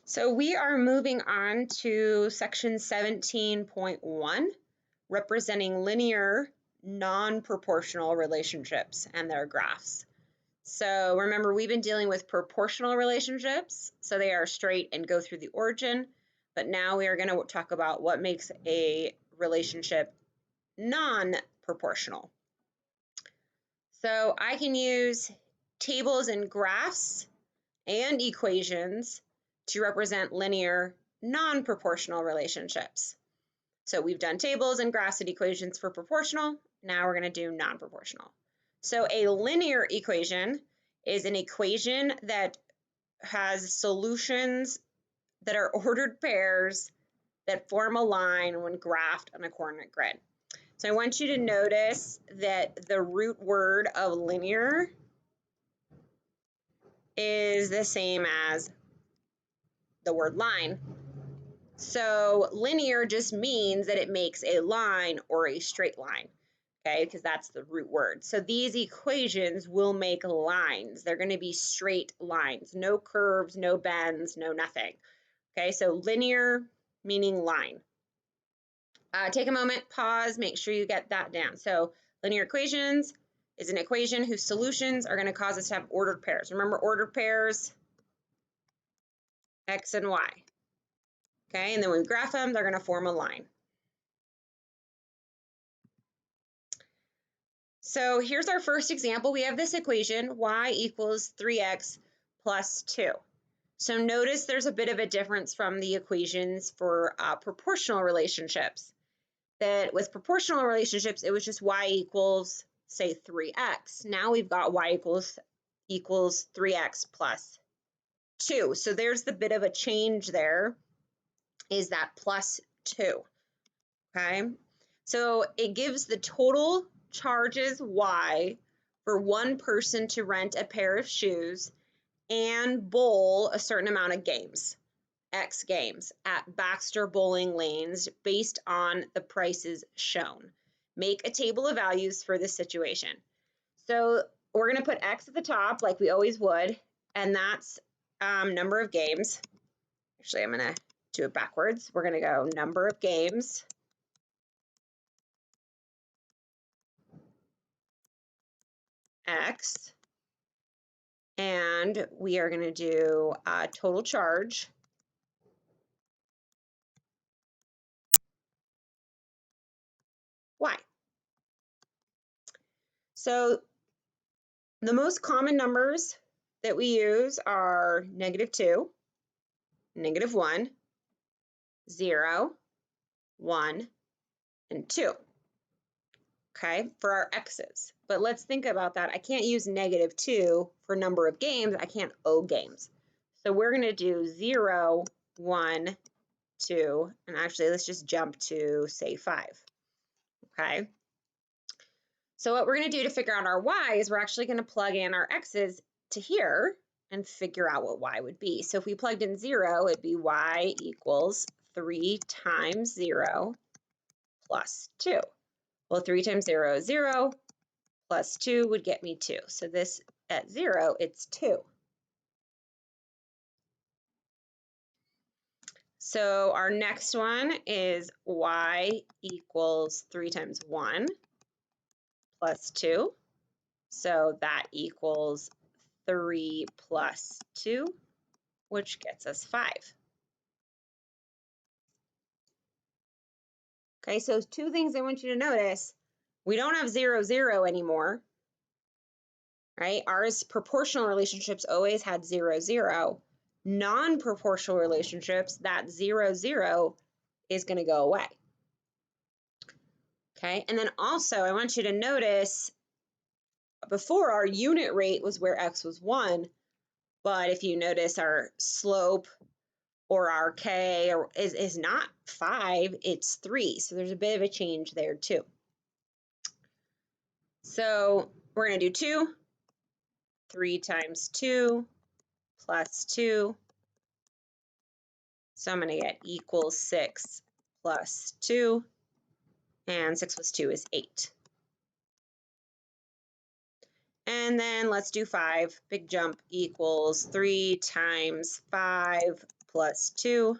So we are moving on to section 17.1, representing linear non-proportional relationships and their graphs. So remember, we've been dealing with proportional relationships, so they are straight and go through the origin, but now we are going to talk about what makes a relationship non-proportional. So I can use tables and graphs and equations to represent linear non-proportional relationships. So we've done tables and graphs and equations for proportional. Now we're going to do non-proportional. So a linear equation is an equation that has solutions that are ordered pairs that form a line when graphed on a coordinate grid. So I want you to notice that the root word of linear is the same as the word line. So linear just means that it makes a line or a straight line, okay, because that's the root word. So these equations will make lines. They're going to be straight lines, no curves, no bends, no nothing. Okay, so linear meaning line. Take a moment, pause, make sure you get that down. So linear equations is an equation whose solutions are going to cause us to have ordered pairs. Remember ordered pairs, x and y. Okay, and then when we graph them, they're going to form a line. So here's our first example. We have this equation, y equals 3x plus 2. So notice there's a bit of a difference from the equations for proportional relationships. That with proportional relationships, it was just y equals, say, 3x. Now we've got y equals 3x plus 2. So there's the bit of a change there, is that plus 2. Okay, so it gives the total charges y for one person to rent a pair of shoes and bowl a certain amount of games, X games, at Baxter Bowling Lanes based on the prices shown. Make a table of values for this situation. So we're going to put X at the top like we always would, and that's number of games. Actually, I'm going to do it backwards. We're going to go number of games. X, and we are going to do total charge Y. So the most common numbers that we use are -2, -1, 0, 1, and 2. Okay, for our X's. But let's think about that. I can't use -2 for number of games. I can't O games. So we're going to do 0, 1, 2, and actually let's just jump to, say, 5. Okay. So what we're going to do to figure out our y is we're actually going to plug in our x's to here and figure out what y would be. So if we plugged in 0, it'd be y equals 3 times 0 plus 2. Well, 3 times 0 is 0, plus 2 would get me 2. So this, at 0, it's 2. So our next one is y equals 3 times 1 plus 2. So that equals 3 plus 2, which gets us 5. Okay, so two things I want you to notice. We don't have 0, 0 anymore, right? Ours proportional relationships always had 0, 0. Non-proportional relationships, that 0, 0 is going to go away. Okay, and then also I want you to notice before our unit rate was where x was 1, but if you notice our slope or our k is not 5, it's 3. So there's a bit of a change there too. So we're going to do 2. 3 times 2 plus 2. So I'm going to get equals 6 plus 2. And 6 plus 2 is 8. And then let's do 5. Big jump equals 3 times 5 plus 2,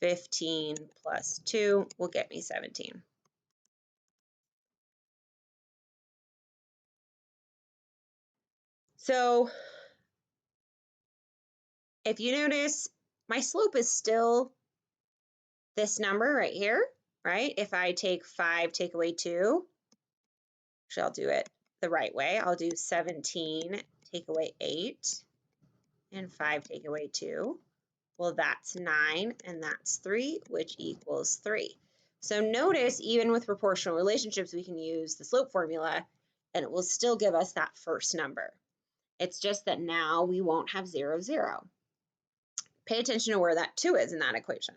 15 plus 2 will get me 17. So if you notice, my slope is still this number right here, right? If I take 5, take away 2, actually I'll do it the right way. I'll do 17, take away 8, and 5 take away 2. Well, that's 9, and that's 3, which equals 3. So notice, even with proportional relationships, we can use the slope formula, and it will still give us that first number. It's just that now we won't have 0, 0. Pay attention to where that 2 is in that equation.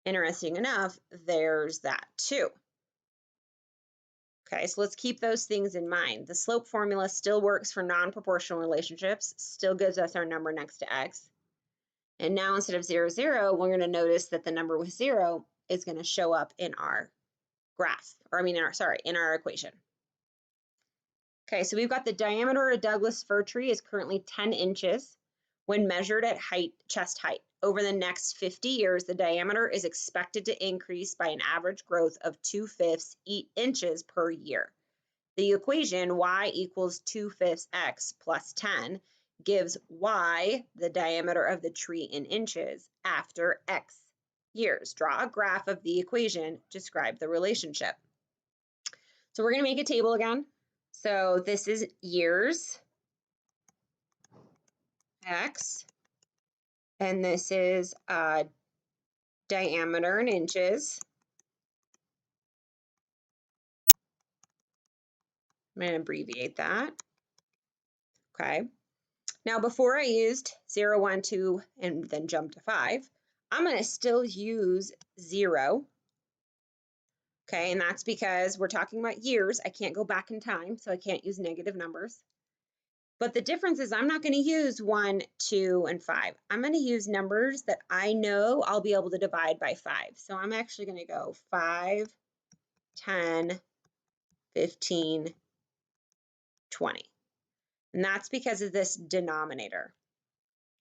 Interesting enough, there's that 2. Okay, so let's keep those things in mind. The slope formula still works for non-proportional relationships, still gives us our number next to x. And now instead of 0, 0, we're going to notice that the number with 0 is going to show up in our graph, or I mean, in our equation. Okay, so we've got the diameter of a Douglas fir tree is currently 10 inches when measured at chest height. Over the next 50 years, the diameter is expected to increase by an average growth of 2/5 inches per year. The equation y equals 2/5 x plus 10 gives y, the diameter of the tree in inches, after x years. Draw a graph of the equation, describe the relationship. So we're going to make a table again. So this is years, x, and this is diameter in inches. I'm going to abbreviate that. Okay. Now, before I used 0, 1, 2, and then jump to 5, I'm going to still use 0. Okay, and that's because we're talking about years. I can't go back in time, so I can't use negative numbers. But the difference is I'm not going to use 1, 2, and 5. I'm going to use numbers that I know I'll be able to divide by 5. So I'm actually going to go 5, 10, 15, 20. And that's because of this denominator.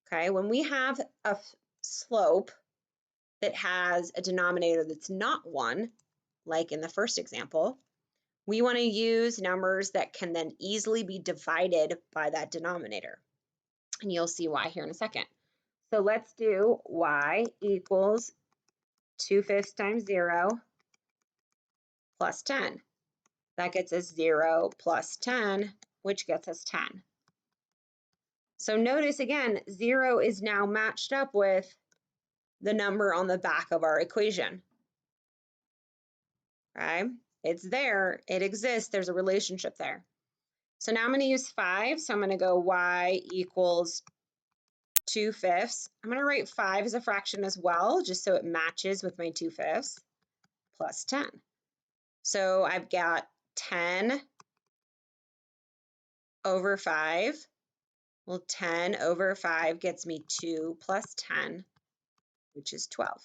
Okay, when we have a slope that has a denominator that's not 1, like in the first example, we want to use numbers that can then easily be divided by that denominator. And you'll see why here in a second. So let's do y equals 2/5 times 0 plus 10. That gets us 0 plus 10, which gets us 10. So notice again, 0 is now matched up with the number on the back of our equation. Okay, it's there, it exists, there's a relationship there. So now I'm going to use 5, so I'm going to go y equals 2/5. I'm going to write 5 as a fraction as well, just so it matches with my 2/5 plus 10. So I've got 10 over 5. Well, 10 over 5 gets me 2 plus 10, which is 12.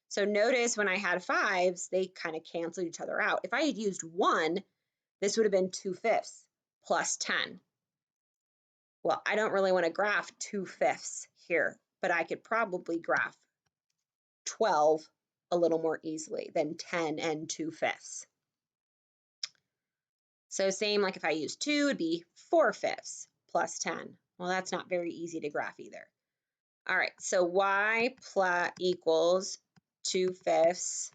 So notice when I had 5s, they kind of canceled each other out. If I had used 1, this would have been 2/5 plus 10. Well, I don't really want to graph 2/5 here, but I could probably graph 12 a little more easily than 10 and 2/5. So same like if I use 2, it'd be 4/5 plus 10. Well, that's not very easy to graph either. All right, so y equals 2/5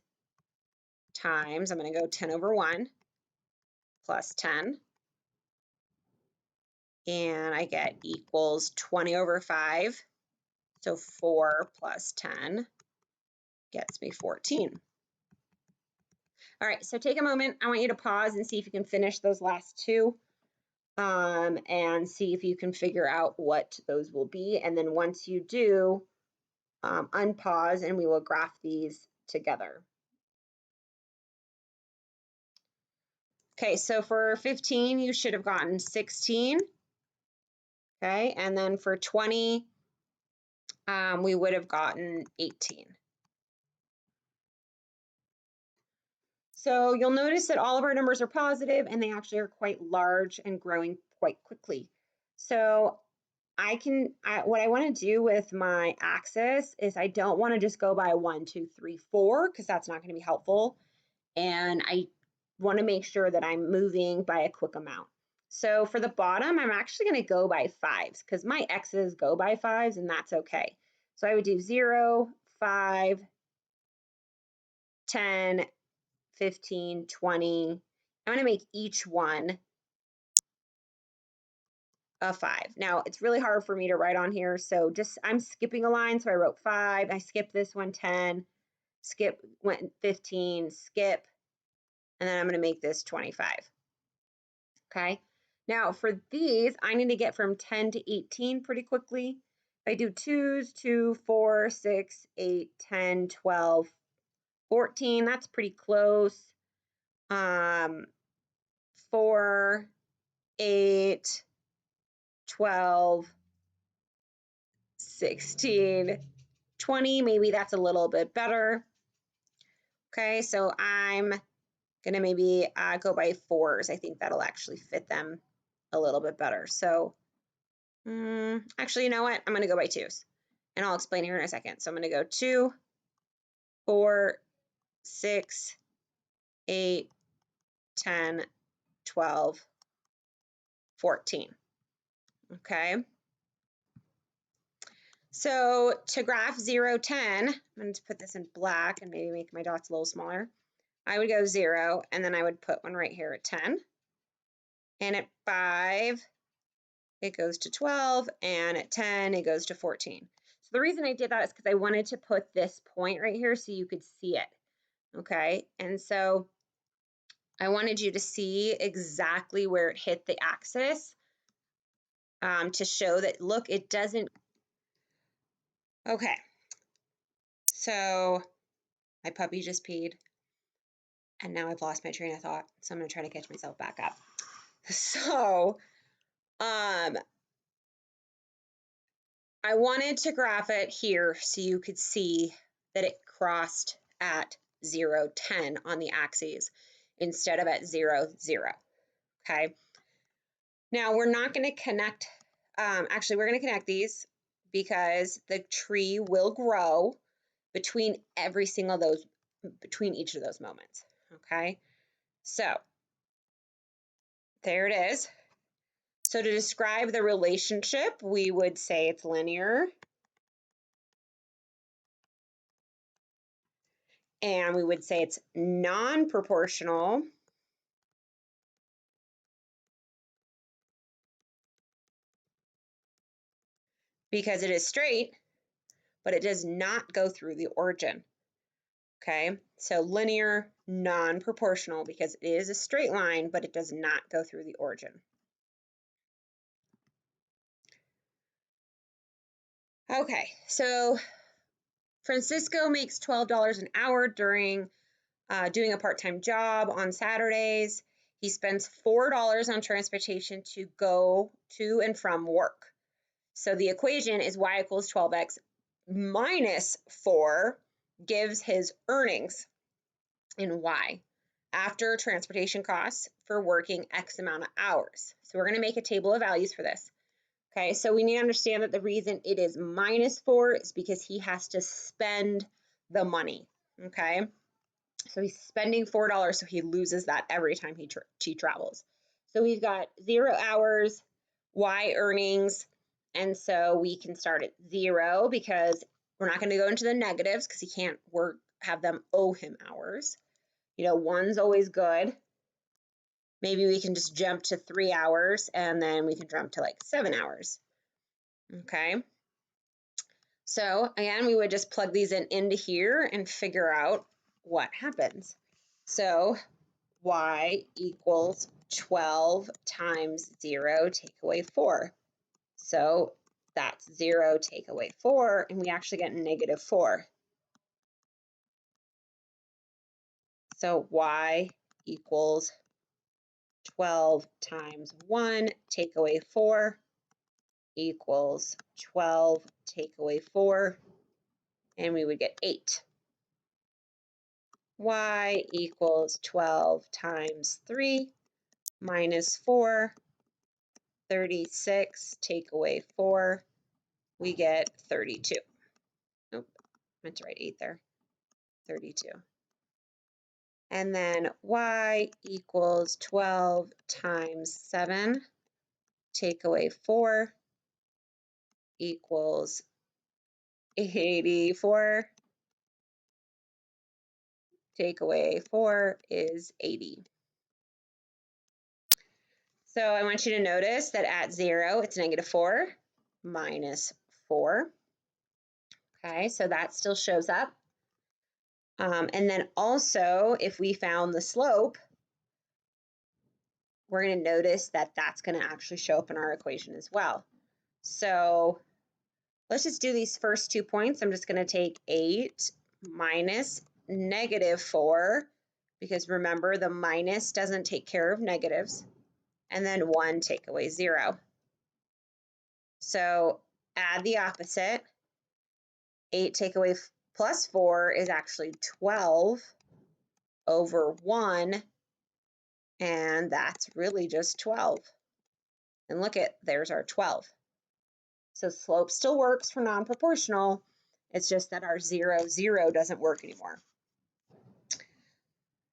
times, I'm going to go 10 over 1 plus 10. And I get equals 20 over 5. So 4 plus 10 gets me 14. All right, so take a moment. I want you to pause and see if you can finish those last two and see if you can figure out what those will be. And then once you do, unpause and we will graph these together. Okay, so for 15, you should have gotten 16. Okay, and then for 20, we would have gotten 18. So you'll notice that all of our numbers are positive and they actually are quite large and growing quite quickly. So what I want to do with my axis is I don't want to just go by 1, 2, 3, 4 because that's not going to be helpful. And I want to make sure that I'm moving by a quick amount. So for the bottom, I'm actually going to go by 5s because my x's go by 5s and that's okay. So I would do 0, 5, 10, 15, 20. I'm going to make each one a 5. Now, it's really hard for me to write on here, so just I'm skipping a line. So I wrote 5, I skipped this one, 10, skip, went 15, skip, and then I'm going to make this 25. Okay. Now, for these, I need to get from 10 to 18 pretty quickly. If I do 2s, 2, 4, 6, 8, 10, 12, 14, that's pretty close. 4, 8, 12, 16, 20, maybe that's a little bit better. Okay, so I'm gonna maybe go by 4s. I think that'll actually fit them a little bit better. So actually, you know what? I'm gonna go by 2s and I'll explain here in a second. So I'm gonna go 2, 4, 6, 8, 10, 12, 14. Okay. So to graph 0, 10, I'm going to put this in black and maybe make my dots a little smaller. I would go 0, and then I would put one right here at 10. And at 5, it goes to 12, and at 10, it goes to 14. So the reason I did that is because I wanted to put this point right here so you could see it, okay? And so I wanted you to see exactly where it hit the axis to show that, look, it doesn't. Okay, so my puppy just peed. And now I've lost my train of thought, so I'm going to try to catch myself back up. So I wanted to graph it here so you could see that it crossed at 0, 10 on the axes instead of at 0, 0. Okay. Now we're not going to connect, actually we're going to connect these because the tree will grow between between each of those moments. Okay. So there it is. So to describe the relationship, we would say it's linear. And we would say it's non-proportional. Because it is straight, but it does not go through the origin. Okay, so linear, non-proportional because it is a straight line, but it does not go through the origin. Okay, so Francisco makes $12 an hour during doing a part-time job on Saturdays. He spends $4 on transportation to go to and from work. So the equation is y equals 12x minus 4 gives his earnings in y after transportation costs for working X amount of hours. So we're going to make a table of values for this. Okay, so we need to understand that the reason it is minus 4 is because he has to spend the money. Okay, so he's spending $4, so he loses that every time he travels. So we've got 0 hours, y earnings, and so we can start at 0 because we're not going to go into the negatives because he can't have them owe him hours. You know, 1's always good. Maybe we can just jump to 3 hours and then we can jump to like 7 hours. Okay. So again, we would just plug these into here and figure out what happens. So y equals 12 times 0 take away 4. So that's 0 take away 4, and we actually get negative 4. So y equals 12 times 1 take away 4 equals 12 take away 4, and we would get 8. Y equals 12 times 3 minus 4 36, take away 4, we get 32. Nope, meant to write 8 there. 32. And then y equals 12 times 7, take away 4, equals 84. Take away 4 is 80. So I want you to notice that at 0, it's -4 minus 4. Okay, so that still shows up. And then also, if we found the slope, we're going to notice that that's going to actually show up in our equation as well. So let's just do these first 2 points. I'm just going to take 8 minus -4, because remember, the minus doesn't take care of negatives, and then 1 take away 0. So add the opposite. 8 take away plus 4 is actually 12 over 1, and that's really just 12. And look at, there's our 12. So slope still works for non-proportional. It's just that our 0, 0 doesn't work anymore.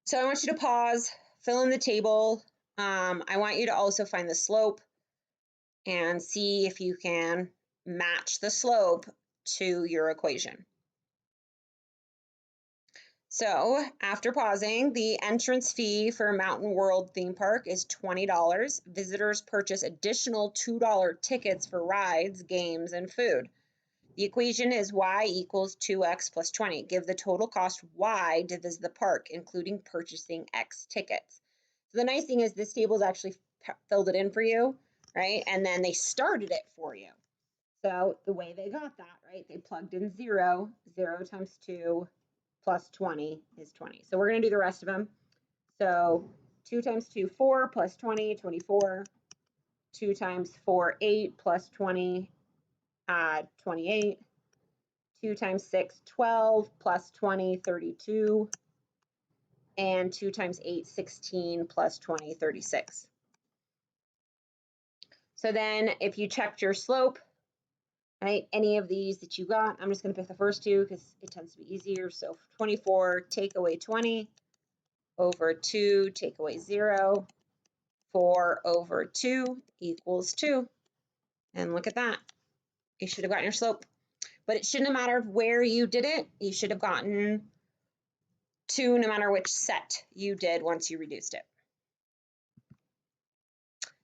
So I want you to pause, fill in the table. I want you to also find the slope and see if you can match the slope to your equation. So after pausing, the entrance fee for Mountain World theme park is $20. Visitors purchase additional $2 tickets for rides, games, and food. The equation is y equals 2x plus 20. Give the total cost y to visit the park, including purchasing x tickets. So the nice thing is this table's actually filled it in for you, right? And then they started it for you. So the way they got that, right, they plugged in 0. 0 times 2 plus 20 is 20. So we're going to do the rest of them. So 2 times 2, 4, plus 20, 24. 2 times 4, 8, plus 20, 28. 2 times 6, 12, plus 20, 32. And 2 times 8, 16, plus 20, 36. So then if you checked your slope, right, any of these that you got, I'm just going to pick the first two because it tends to be easier. So 24, take away 20, over 2, take away 0. 4 over 2 equals 2. And look at that. You should have gotten your slope. But it shouldn't have mattered where you did it. You should have gotten 2 no matter which set you did once you reduced it.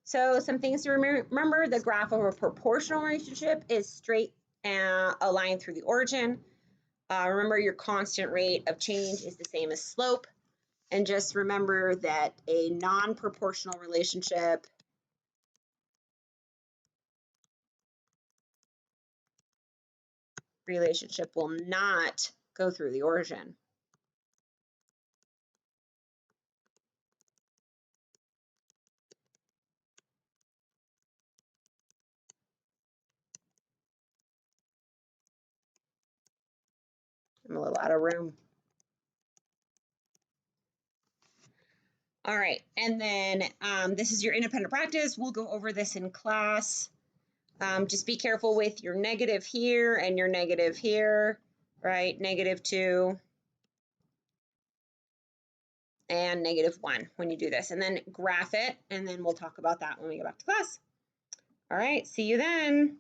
So some things to remember, the graph of a proportional relationship is straight and a line through the origin. Remember, your constant rate of change is the same as slope. And just remember that a non-proportional relationship will not go through the origin. I'm a little out of room. All right, and then this is your independent practice. We'll go over this in class. Just be careful with your negative here and your negative here, right? -2 and -1 when you do this. And then graph it, and then we'll talk about that when we go back to class. All right, see you then.